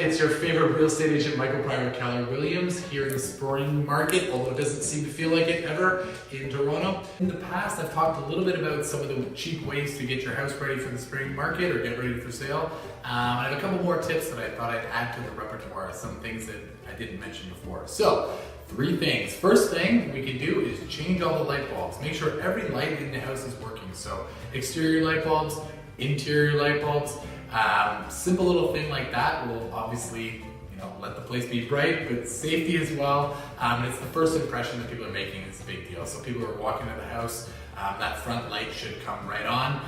it's your favorite real estate agent, Michael Pryor Keller Williams, here in the spring market, although it doesn't seem to feel like it ever in Toronto. In the past, I've talked a little bit about some of the cheap ways to get your house ready for the spring market or get ready for sale. I have a couple more tips that I thought I'd add to the repertoire, some things that I didn't mention before. So, 3 things. First thing we can do is change all the light bulbs. Make sure every light in the house is working. So, exterior light bulbs, interior light bulbs, simple little thing like that will obviously, let the place be bright, but safety as well. And it's the first impression that people are making is a big deal. So people are walking into the house, that front light should come right on,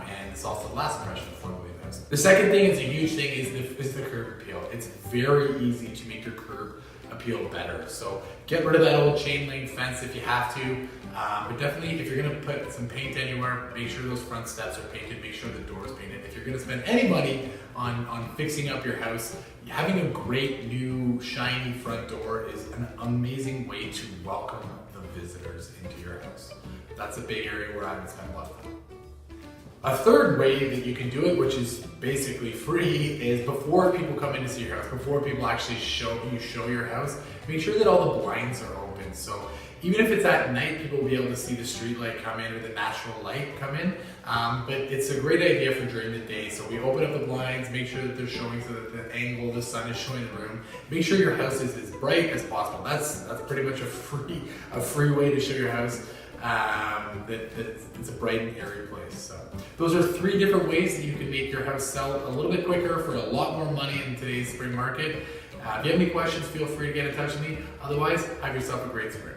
and it's also the last impression before they leave the house. The second thing is a huge thing is the curb appeal. It's very easy to make your curb appeal better. So get rid of that old chain link fence if you have to. But definitely, if you're going to put some paint anywhere, make sure those front steps are painted, make sure the door is painted. If you're going to spend any money on fixing up your house, having a great new shiny front door is an amazing way to welcome the visitors into your house. That's a big area where I would spend a lot of time. A third way that you can do it, which is basically free, is before people come in to see your house, before people actually show your house, make sure that all the blinds are open. So even if it's at night, people will be able to see the street light come in or the natural light come in. But it's a great idea for during the day. So we open up the blinds, make sure that they're showing so that the angle of the sun is showing the room. Make sure your house is as bright as possible. That's pretty much a free way to show your house. It's a bright and airy place. So those are 3 different ways that you can make your house sell a little bit quicker for a lot more money in today's spring market. If you have any questions, feel free to get in touch with me. Otherwise, have yourself a great spring.